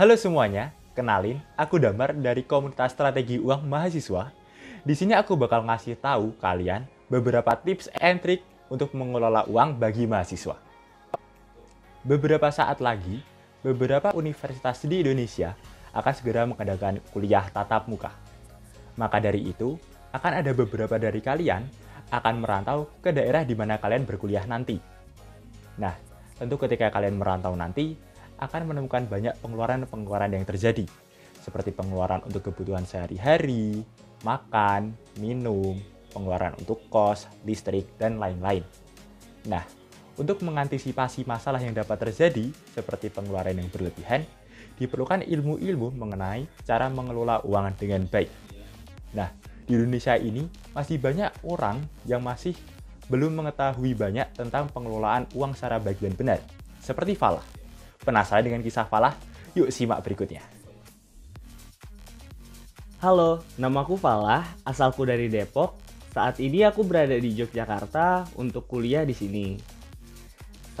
Halo semuanya, kenalin, aku Damar dari komunitas strategi uang mahasiswa. Di sini aku bakal ngasih tahu kalian beberapa tips and trick untuk mengelola uang bagi mahasiswa. Beberapa saat lagi, beberapa universitas di Indonesia akan segera mengadakan kuliah tatap muka. Maka dari itu, akan ada beberapa dari kalian akan merantau ke daerah di mana kalian berkuliah nanti. Nah, tentu ketika kalian merantau nanti, akan menemukan banyak pengeluaran-pengeluaran yang terjadi, seperti pengeluaran untuk kebutuhan sehari-hari, makan, minum, pengeluaran untuk kos, listrik, dan lain-lain. Nah, untuk mengantisipasi masalah yang dapat terjadi, seperti pengeluaran yang berlebihan, diperlukan ilmu-ilmu mengenai cara mengelola uang dengan baik. Nah, di Indonesia ini masih banyak orang yang masih belum mengetahui banyak tentang pengelolaan uang secara baik dan benar, seperti Falah. Penasaran dengan kisah Falah? Yuk simak berikutnya. Halo, namaku Falah, asalku dari Depok. Saat ini aku berada di Yogyakarta untuk kuliah di sini.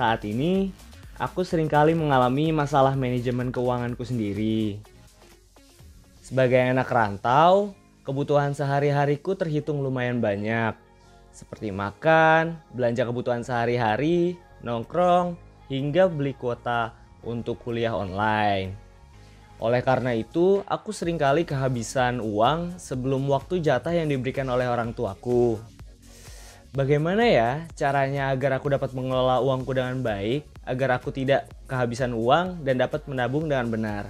Saat ini, aku seringkali mengalami masalah manajemen keuanganku sendiri. Sebagai anak rantau, kebutuhan sehari-hariku terhitung lumayan banyak. Seperti makan, belanja kebutuhan sehari-hari, nongkrong, hingga beli kuota untuk kuliah online. Oleh karena itu, aku seringkali kehabisan uang sebelum waktu jatah yang diberikan oleh orang tuaku. Bagaimana ya caranya agar aku dapat mengelola uangku dengan baik, agar aku tidak kehabisan uang dan dapat menabung dengan benar?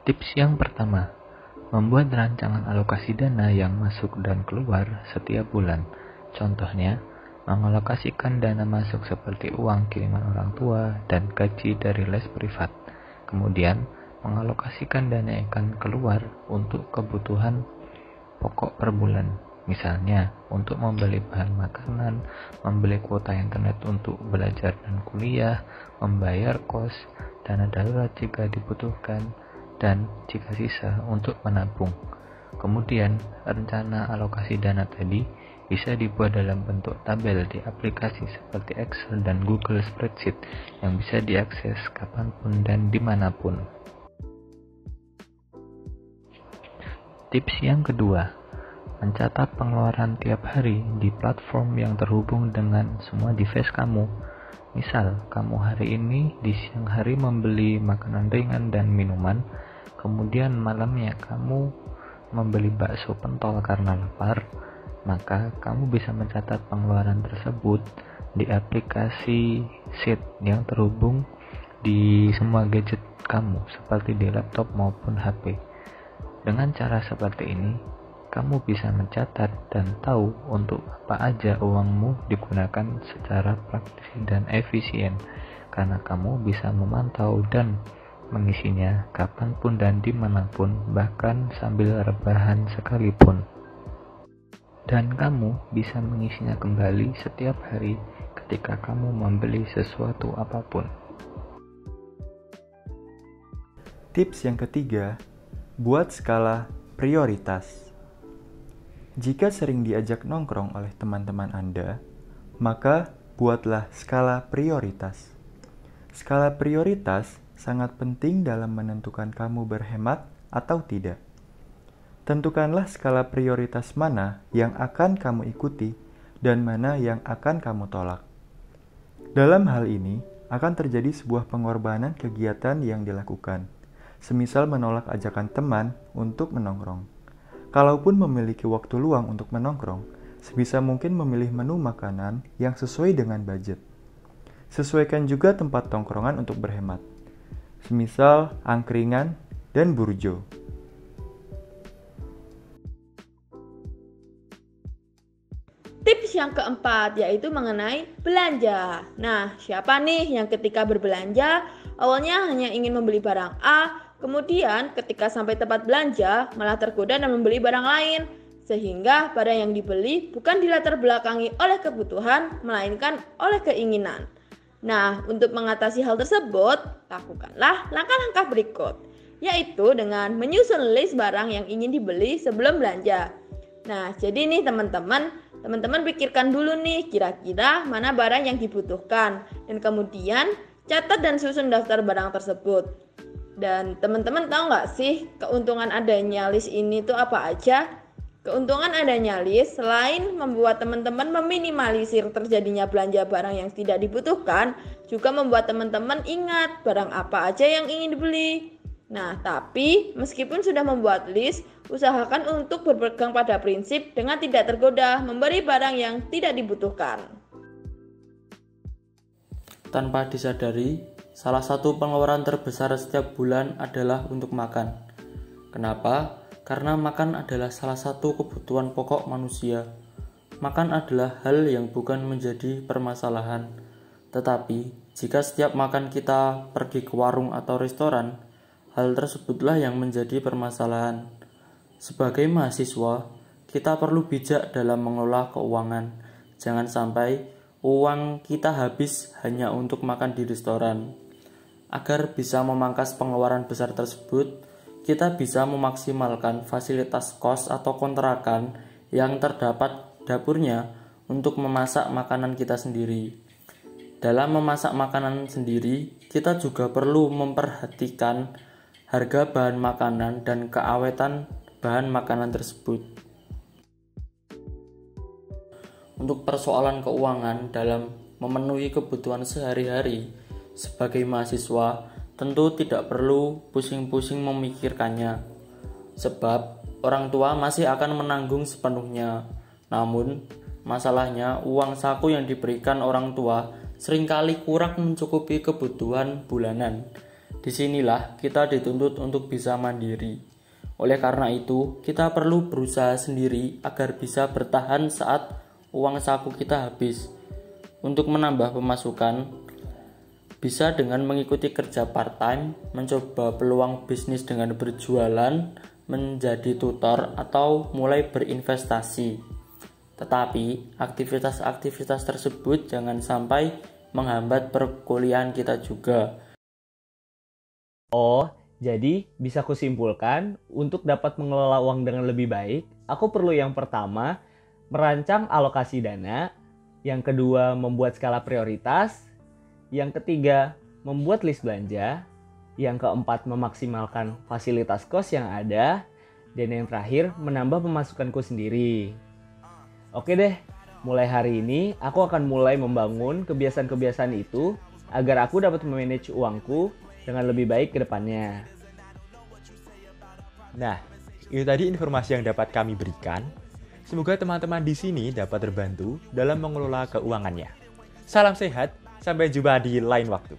Tips yang pertama, membuat rancangan alokasi dana yang masuk dan keluar setiap bulan. Contohnya, mengalokasikan dana masuk seperti uang kiriman orang tua dan gaji dari les privat. Kemudian, mengalokasikan dana yang akan keluar untuk kebutuhan pokok per bulan. Misalnya, untuk membeli bahan makanan, membeli kuota internet untuk belajar dan kuliah, membayar kos, dana darurat jika dibutuhkan, dan jika sisa untuk menabung. Kemudian, rencana alokasi dana tadi bisa dibuat dalam bentuk tabel di aplikasi seperti Excel dan Google Spreadsheet yang bisa diakses kapanpun dan dimanapun. Tips yang kedua, mencatat pengeluaran tiap hari di platform yang terhubung dengan semua device kamu. Misal, kamu hari ini di siang hari membeli makanan ringan dan minuman, kemudian malamnya kamu membeli bakso pentol karena lapar, maka kamu bisa mencatat pengeluaran tersebut di aplikasi Sheet yang terhubung di semua gadget kamu, seperti di laptop maupun HP. Dengan cara seperti ini, kamu bisa mencatat dan tahu untuk apa aja uangmu digunakan secara praktis dan efisien, karena kamu bisa memantau dan mengisinya kapanpun dan dimanapun, bahkan sambil rebahan sekalipun. Dan kamu bisa mengisinya kembali setiap hari ketika kamu membeli sesuatu apapun. Tips yang ketiga, buat skala prioritas. Jika sering diajak nongkrong oleh teman-teman Anda, maka buatlah skala prioritas. Skala prioritas sangat penting dalam menentukan kamu berhemat atau tidak. Tentukanlah skala prioritas mana yang akan kamu ikuti dan mana yang akan kamu tolak. Dalam hal ini, akan terjadi sebuah pengorbanan kegiatan yang dilakukan, semisal menolak ajakan teman untuk menongkrong. Kalaupun memiliki waktu luang untuk menongkrong, sebisa mungkin memilih menu makanan yang sesuai dengan budget. Sesuaikan juga tempat tongkrongan untuk berhemat, semisal angkringan dan burjo. Tips yang keempat yaitu mengenai belanja. Nah, siapa nih yang ketika berbelanja awalnya hanya ingin membeli barang A, kemudian ketika sampai tempat belanja malah tergoda dan membeli barang lain, sehingga barang yang dibeli bukan dilatar belakangi oleh kebutuhan, melainkan oleh keinginan. Nah, untuk mengatasi hal tersebut, lakukanlah langkah-langkah berikut, yaitu dengan menyusun list barang yang ingin dibeli sebelum belanja. Nah, jadi nih teman-teman pikirkan dulu nih kira-kira mana barang yang dibutuhkan dan kemudian Catat dan susun daftar barang tersebut. Dan teman-teman tahu nggak sih keuntungan adanya list ini tuh apa aja? Keuntungan adanya list selain membuat teman-teman meminimalisir terjadinya belanja barang yang tidak dibutuhkan, juga membuat teman-teman ingat barang apa aja yang ingin dibeli. Nah, tapi meskipun sudah membuat list, usahakan untuk berpegang pada prinsip dengan tidak tergoda memberi barang yang tidak dibutuhkan. Tanpa disadari, salah satu pengeluaran terbesar setiap bulan adalah untuk makan. Kenapa? Karena makan adalah salah satu kebutuhan pokok manusia. Makan adalah hal yang bukan menjadi permasalahan. Tetapi, jika setiap makan kita pergi ke warung atau restoran, hal tersebutlah yang menjadi permasalahan. Sebagai mahasiswa, kita perlu bijak dalam mengelola keuangan. Jangan sampai uang kita habis hanya untuk makan di restoran. Agar bisa memangkas pengeluaran besar tersebut, kita bisa memaksimalkan fasilitas kos atau kontrakan yang terdapat dapurnya untuk memasak makanan kita sendiri. Dalam memasak makanan sendiri, kita juga perlu memperhatikan harga bahan makanan dan keawetan bahan makanan tersebut. Untuk persoalan keuangan dalam memenuhi kebutuhan sehari-hari sebagai mahasiswa, tentu tidak perlu pusing-pusing memikirkannya, sebab orang tua masih akan menanggung sepenuhnya. Namun, masalahnya uang saku yang diberikan orang tua seringkali kurang mencukupi kebutuhan bulanan. Disinilah kita dituntut untuk bisa mandiri. Oleh karena itu, kita perlu berusaha sendiri agar bisa bertahan saat uang saku kita habis. Untuk menambah pemasukan, bisa dengan mengikuti kerja part-time, mencoba peluang bisnis dengan berjualan, menjadi tutor, atau mulai berinvestasi. Tetapi, aktivitas-aktivitas tersebut jangan sampai menghambat perkuliahan kita juga. Oh, jadi bisa kusimpulkan, untuk dapat mengelola uang dengan lebih baik, aku perlu yang pertama, merancang alokasi dana, yang kedua membuat skala prioritas, yang ketiga membuat list belanja, yang keempat memaksimalkan fasilitas kos yang ada, dan yang terakhir menambah pemasukanku sendiri. Oke deh, mulai hari ini aku akan mulai membangun kebiasaan-kebiasaan itu agar aku dapat memanage uangku dengan lebih baik ke depannya. Nah, itu tadi informasi yang dapat kami berikan. Semoga teman-teman di sini dapat terbantu dalam mengelola keuangannya. Salam sehat, sampai jumpa di lain waktu.